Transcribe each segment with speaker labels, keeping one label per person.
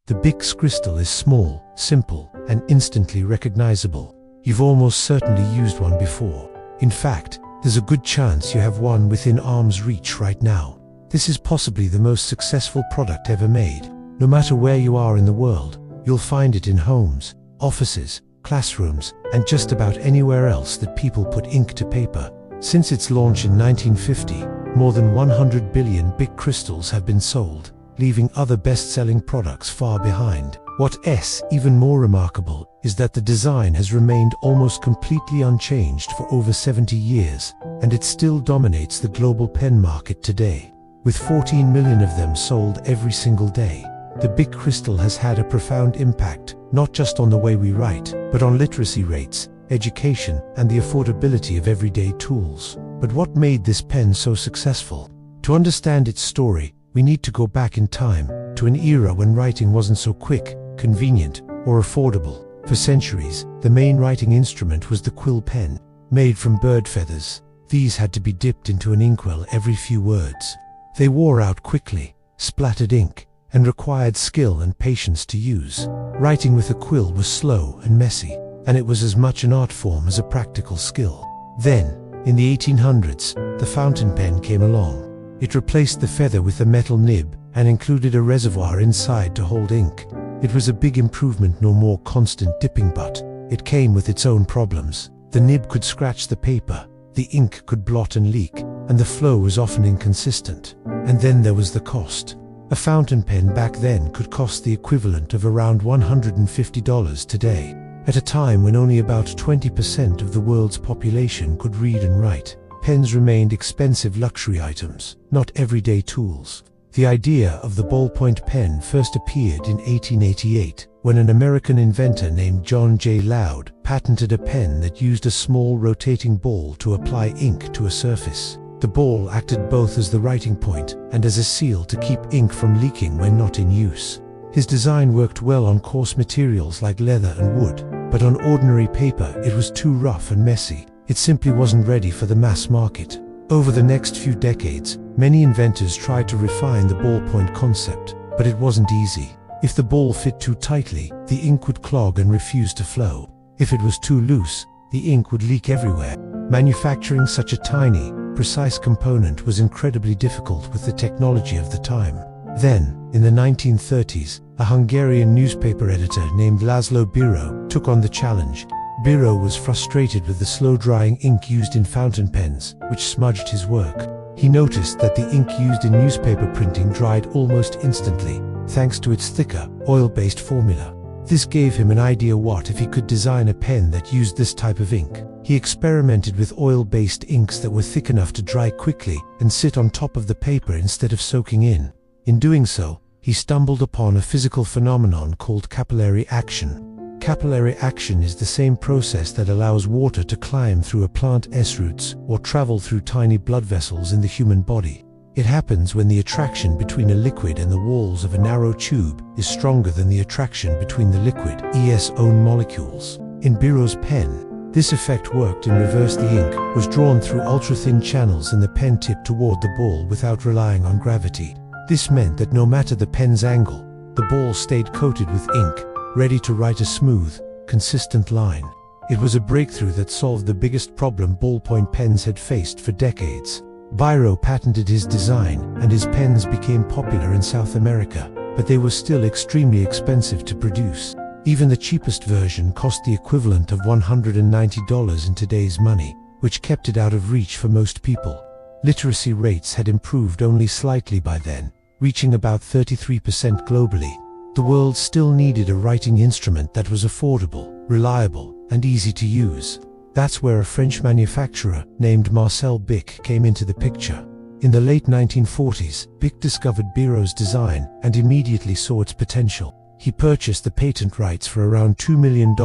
Speaker 1: The Bic crystal is small, simple, and instantly recognizable. You've almost certainly used one before. In fact, there's a good chance you have one within arm's reach right now. This is possibly the most successful product ever made. No matter where you are in the world, you'll find it in homes, offices, classrooms, and just about anywhere else that people put ink to paper. Since its launch in 1950, more than 100 billion Bic crystals have been sold, leaving other best-selling products far behind. What's even more remarkable is that the design has remained almost completely unchanged for over 70 years, and it still dominates the global pen market today. With 14 million of them sold every single day, the Bic crystal has had a profound impact, not just on the way we write, but on literacy rates, education, and the affordability of everyday tools. But what made this pen so successful? To understand its story, we need to go back in time, to an era when writing wasn't so quick, convenient, or affordable. For centuries, the main writing instrument was the quill pen, made from bird feathers. These had to be dipped into an inkwell every few words. They wore out quickly, splattered ink, and required skill and patience to use. Writing with a quill was slow and messy, and it was as much an art form as a practical skill. Then, in the 1800s, the fountain pen came along. It replaced the feather with a metal nib and included a reservoir inside to hold ink. It was a big improvement, no more constant dipping, but it came with its own problems. The nib could scratch the paper, the ink could blot and leak, and the flow was often inconsistent. And then there was the cost. A fountain pen back then could cost the equivalent of around $150 today, at a time when only about 20% of the world's population could read and write. Pens remained expensive luxury items, not everyday tools. The idea of the ballpoint pen first appeared in 1888, when an American inventor named John J. Loud patented a pen that used a small rotating ball to apply ink to a surface. The ball acted both as the writing point and as a seal to keep ink from leaking when not in use. His design worked well on coarse materials like leather and wood, but on ordinary paper it was too rough and messy. It simply wasn't ready for the mass market. Over the next few decades, many inventors tried to refine the ballpoint concept, but it wasn't easy. If the ball fit too tightly, the ink would clog and refuse to flow. If it was too loose, the ink would leak everywhere. Manufacturing such a tiny, precise component was incredibly difficult with the technology of the time. Then, in the 1930s, a Hungarian newspaper editor named Laszlo Biro took on the challenge. Biro was frustrated with the slow-drying ink used in fountain pens, which smudged his work. He noticed that the ink used in newspaper printing dried almost instantly, thanks to its thicker, oil-based formula. This gave him an idea: what if he could design a pen that used this type of ink? He experimented with oil-based inks that were thick enough to dry quickly and sit on top of the paper instead of soaking in. In doing so, he stumbled upon a physical phenomenon called capillary action. Capillary action is the same process that allows water to climb through a plant's roots or travel through tiny blood vessels in the human body. It happens when the attraction between a liquid and the walls of a narrow tube is stronger than the attraction between the liquid's own molecules. In Biro's pen, this effect worked in reverse. The ink was drawn through ultra-thin channels in the pen tip toward the ball without relying on gravity. This meant that no matter the pen's angle, the ball stayed coated with ink, ready to write a smooth, consistent line. It was a breakthrough that solved the biggest problem ballpoint pens had faced for decades. Biro patented his design, and his pens became popular in South America, but they were still extremely expensive to produce. Even the cheapest version cost the equivalent of $190 in today's money, which kept it out of reach for most people. Literacy rates had improved only slightly by then, reaching about 33% globally. The world still needed a writing instrument that was affordable, reliable, and easy to use. That's where a French manufacturer named Marcel Bic came into the picture. In the late 1940s, Bic discovered Biro's design and immediately saw its potential. He purchased the patent rights for around $2 million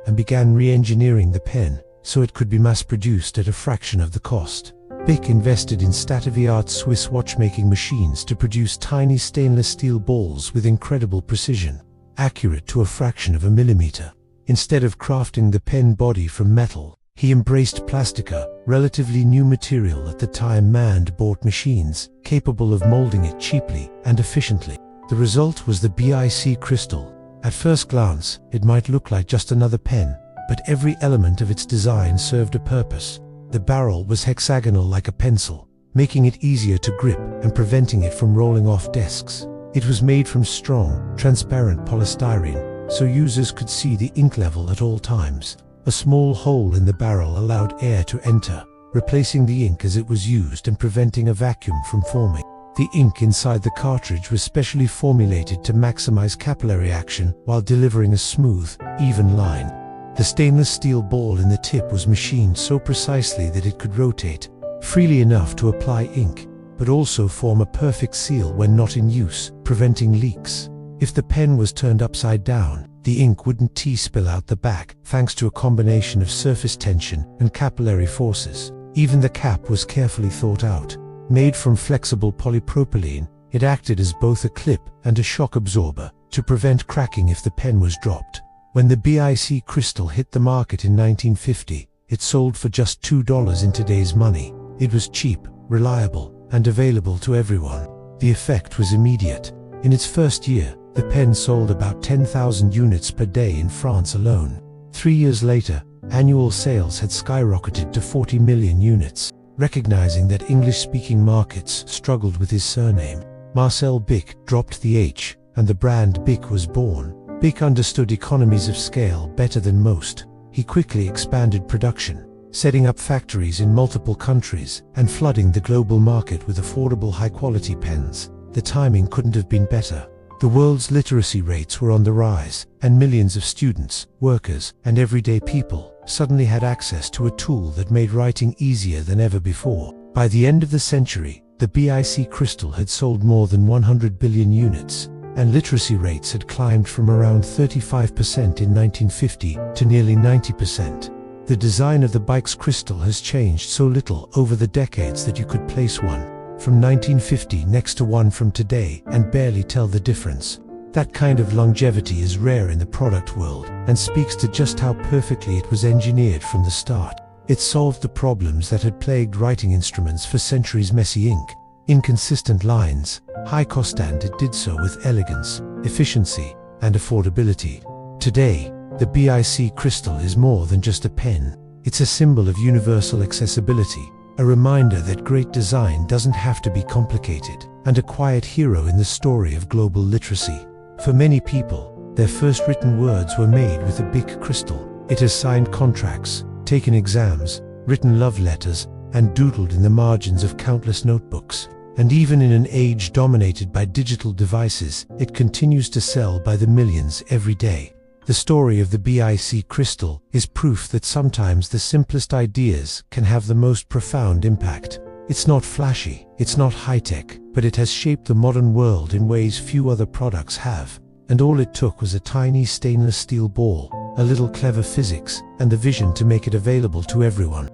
Speaker 1: and began re-engineering the pen so it could be mass-produced at a fraction of the cost. Bic invested in state-of-the-art Swiss watchmaking machines to produce tiny stainless steel balls with incredible precision, accurate to a fraction of a millimeter. Instead of crafting the pen body from metal, he embraced plastica, relatively new material at the time. Man bought machines capable of molding it cheaply and efficiently. The result was the BIC crystal. At first glance, it might look like just another pen, but every element of its design served a purpose. The barrel was hexagonal like a pencil, making it easier to grip and preventing it from rolling off desks. It was made from strong, transparent polystyrene, so users could see the ink level at all times. A small hole in the barrel allowed air to enter, replacing the ink as it was used and preventing a vacuum from forming. The ink inside the cartridge was specially formulated to maximize capillary action while delivering a smooth, even line. The stainless steel ball in the tip was machined so precisely that it could rotate freely enough to apply ink, but also form a perfect seal when not in use, preventing leaks. If the pen was turned upside down, the ink wouldn't spill out the back, thanks to a combination of surface tension and capillary forces. Even the cap was carefully thought out. Made from flexible polypropylene, it acted as both a clip and a shock absorber to prevent cracking if the pen was dropped. When the BIC crystal hit the market in 1950, it sold for just $2 in today's money. It was cheap, reliable, and available to everyone. The effect was immediate. In its first year, the pen sold about 10,000 units per day in France alone. 3 years later, annual sales had skyrocketed to 40 million units. Recognizing that English-speaking markets struggled with his surname, Marcel Bic dropped the H, and the brand Bic was born. Bic understood economies of scale better than most. He quickly expanded production, setting up factories in multiple countries and flooding the global market with affordable high-quality pens. The timing couldn't have been better. The world's literacy rates were on the rise, and millions of students, workers, and everyday people suddenly had access to a tool that made writing easier than ever before. By the end of the century, the BIC crystal had sold more than 100 billion units, and literacy rates had climbed from around 35% in 1950 to nearly 90%. The design of the Bic's crystal has changed so little over the decades that you could place one from 1950 next to one from today and barely tell the difference. That kind of longevity is rare in the product world and speaks to just how perfectly it was engineered from the start. It solved the problems that had plagued writing instruments for centuries: messy ink, inconsistent lines, high cost, and it did so with elegance, efficiency, and affordability. Today, the BIC crystal is more than just a pen. It's a symbol of universal accessibility, a reminder that great design doesn't have to be complicated, and a quiet hero in the story of global literacy. For many people, their first written words were made with a Bic crystal. It has signed contracts, taken exams, written love letters, and doodled in the margins of countless notebooks. And even in an age dominated by digital devices, it continues to sell by the millions every day. The story of the BIC crystal is proof that sometimes the simplest ideas can have the most profound impact. It's not flashy, it's not high-tech, but it has shaped the modern world in ways few other products have. And all it took was a tiny stainless steel ball, a little clever physics, and the vision to make it available to everyone.